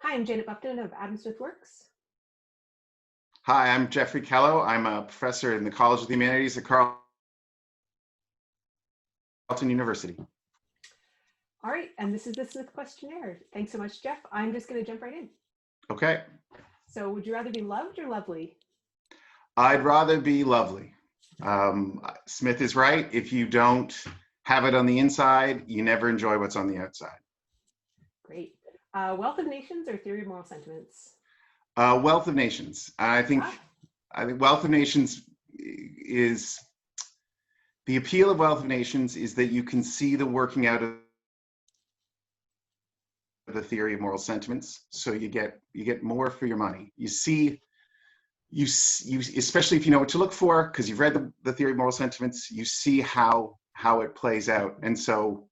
Hi, I'm Janet Buckton of AdamSmithWorks. Hi, I'm Geoffrey Kellow. I'm a professor in the College of the Humanities at Carleton University. All right, and this is the Smith Questionnaire. Thanks so much, Jeff. I'm just going to jump right in. Okay. So, would you rather be loved or lovely? I'd rather be lovely. Smith is right. If you don't have it on the inside, you never enjoy what's on the outside. Great. Wealth of Nations or Theory of Moral Sentiments? Wealth of Nations. I think Wealth of Nations is the appeal of Wealth of Nations is that you can see the working out of the theory of moral sentiments. So you get more for your money. You especially if you know what to look for because you've read the theory of moral sentiments, you see how it plays out, and so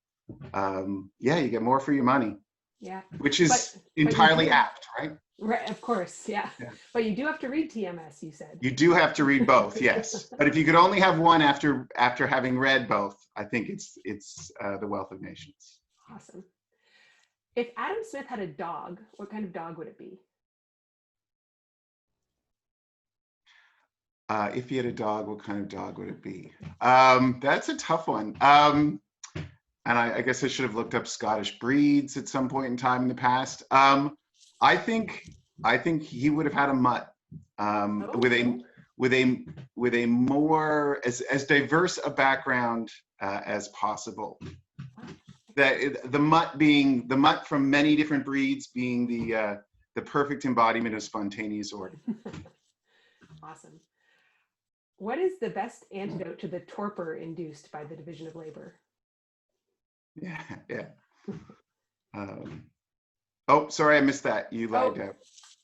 yeah, you get more for your money. Yeah, which is entirely apt, right? Right, of course, yeah. But you do have to read TMS, you said. You do have to read both, yes. But if you could only have one after having read both, I think it's the Wealth of Nations. Awesome. If Adam Smith had a dog, what kind of dog would it be? If he had a dog, what kind of dog would it be? That's a tough one. And I guess I should have looked up Scottish breeds at some point in time in the past. I think he would have had a mutt with a more as diverse a background as possible. That the mutt from many different breeds being the perfect embodiment of spontaneous order. Awesome. What is the best antidote to the torpor induced by the division of labor? Yeah. Oh, sorry, I missed that. You lagged out.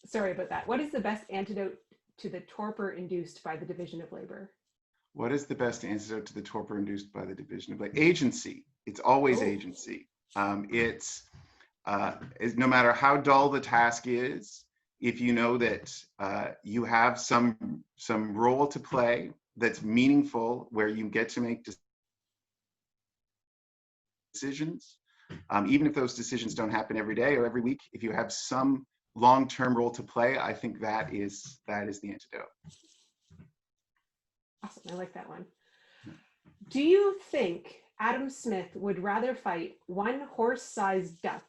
Sorry about that. What is the best antidote to the torpor induced by the division of labor? What is the best antidote to the torpor induced by the division of labor? Agency. It's always agency. It's no matter how dull the task is, if you know that you have some role to play that's meaningful, where you get to make decisions, even if those decisions don't happen every day or every week, if you have some long-term role to play, I think that is the antidote. Awesome, I like that one. Do you think Adam Smith would rather fight one horse-sized duck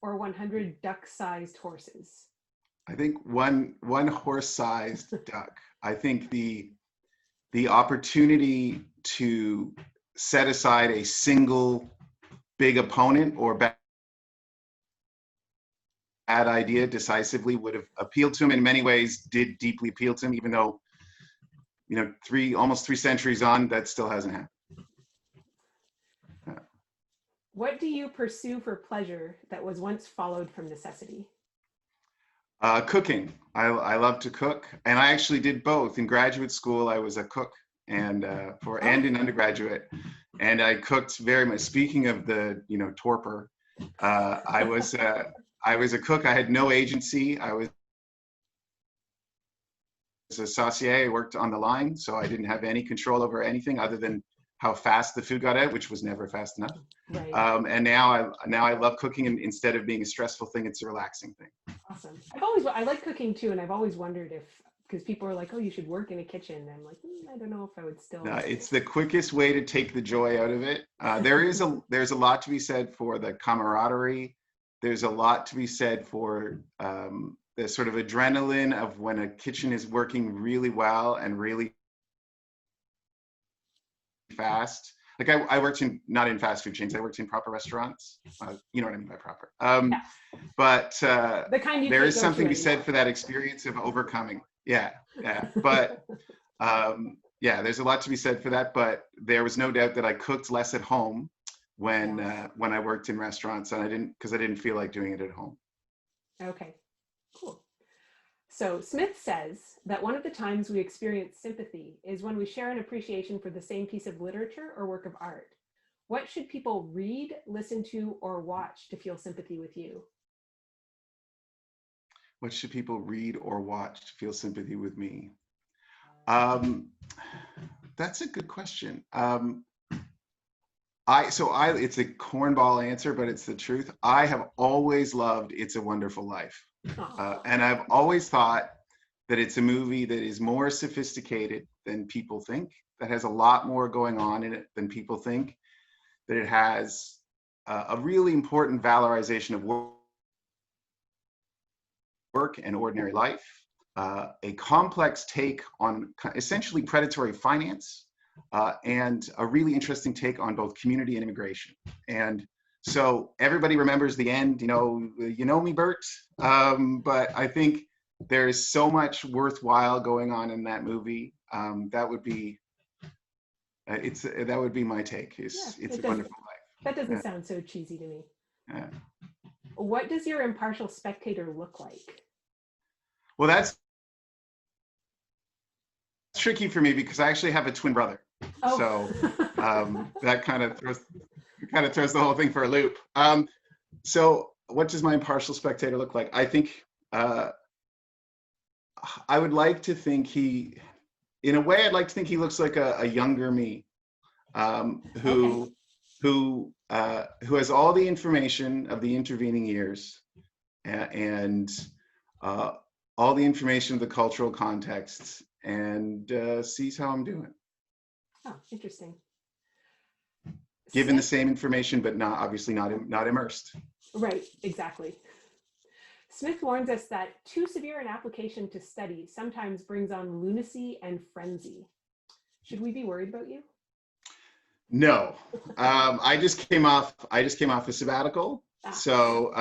or 100 duck-sized horses? I think one horse-sized duck. I think the opportunity to set aside a single big opponent or bad idea decisively would have appealed to him. In many ways, did deeply appeal to him, even though, almost 3 centuries on, that still hasn't happened. What do you pursue for pleasure that was once followed from necessity? Cooking. I love to cook, and I actually did both. In graduate school, I was a cook, and in undergraduate, and I cooked very much. Speaking of the torpor, I was a cook. I had no agency. I was a saucier. I worked on the line, so I didn't have any control over anything other than how fast the food got out, which was never fast enough. Right. And now I love cooking, and instead of being a stressful thing, it's a relaxing thing. Awesome. I like cooking too, and I've always wondered because people are like, oh, you should work in a kitchen. And I'm like, I don't know if I would still. No, it's the quickest way to take the joy out of it. There's a lot to be said for the camaraderie. There's a lot to be said for the sort of adrenaline of when a kitchen is working really well and really fast. Like I worked not in fast food chains. I worked in proper restaurants. You know what I mean by proper. But the kind there is something to be said for that experience of overcoming. Yeah. But there's a lot to be said for that. But there was no doubt that I cooked less at home when I worked in restaurants, and I didn't feel like doing it at home. Okay, cool. So Smith says that one of the times we experience sympathy is when we share an appreciation for the same piece of literature or work of art. What should people read, listen to, or watch to feel sympathy with you? What should people read or watch to feel sympathy with me? That's a good question. It's a cornball answer, but it's the truth. I have always loved It's a Wonderful Life. Oh, And I've always thought that it's a movie that is more sophisticated than people think, that has a lot more going on in it than people think, that it has a really important valorization of work and ordinary life, a complex take on essentially predatory finance, and a really interesting take on both community and immigration. And so everybody remembers the end, you know me, Bert. But I think there's so much worthwhile going on in that movie. That would be my take. It's a Wonderful Life. That doesn't Yeah. sound so cheesy to me. Yeah. What does your impartial spectator look like? Well, that's tricky for me because I actually have a twin brother. Oh. So that kind of throws the whole thing for a loop. So what does my impartial spectator look like? I think I would like to think in a way, I'd like to think he looks like a younger me, who has all the information of the intervening years and all the information of the cultural contexts, and sees how I'm doing. Oh, interesting. Given the same information, but obviously not immersed. Right, exactly. Smith warns us that too severe an application to study sometimes brings on lunacy and frenzy. Should we be worried about you? No, I just came off a sabbatical. So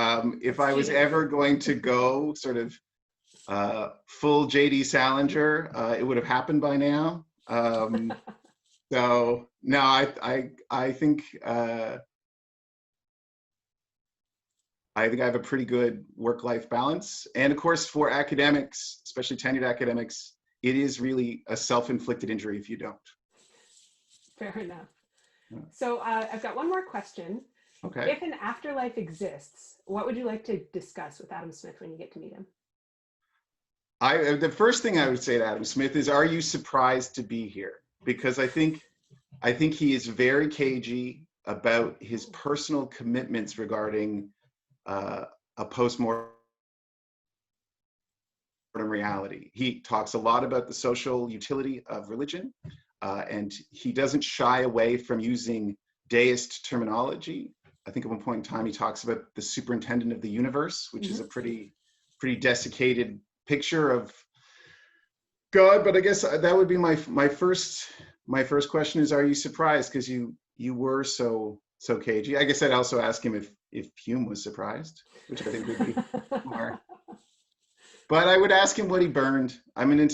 if I was ever going to go sort of full JD Salinger, it would have happened by now. So no, I think I have a pretty good work-life balance. And of course, for academics, especially tenured academics, it is really a self-inflicted injury if you don't. Fair enough. Yeah. So I've got one more question. Okay. If an afterlife exists, what would you like to discuss with Adam Smith when you get to meet him? The first thing I would say to Adam Smith is, are you surprised to be here? Because I think he is very cagey about his personal commitments regarding a post-mortem reality. He talks a lot about the social utility of religion, and he doesn't shy away from using deist terminology. I think at one point in time he talks about the superintendent of the universe, which is a pretty desiccated picture of God. But I guess that would be my first question is, are you surprised? Because you were so cagey. I guess I'd also ask him if Hume was surprised, which I think would be more. But I would ask him what he burned. I'm an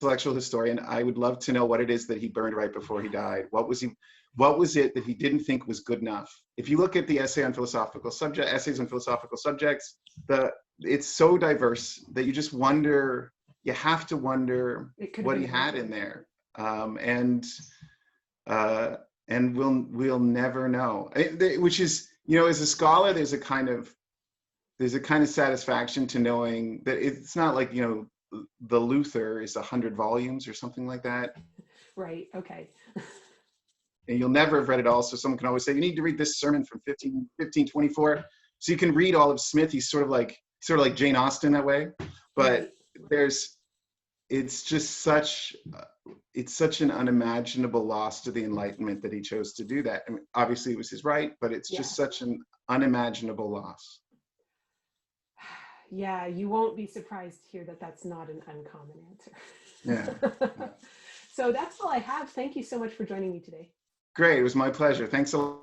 intellectual historian. I would love to know what it is that he burned right before he died. What was it that he didn't think was good enough? If you look at the essays on philosophical subjects, it's so diverse that you just wonder. You have to wonder what he had in there, and we'll never know. Which is, as a scholar, there's a kind of satisfaction to knowing that it's not like, the Luther is 100 volumes or something like that. Right. Okay. And you'll never have read it all. So someone can always say, you need to read this sermon from 1524. So you can read all of Smith. He's sort of like Jane Austen that way. But it's such an unimaginable loss to the Enlightenment that he chose to do that. I mean, obviously it was his right, but it's just such an unimaginable loss. Yeah, you won't be surprised to hear that that's not an uncommon answer. Yeah. So that's all I have. Thank you so much for joining me today. Great. It was my pleasure. Thanks a lot.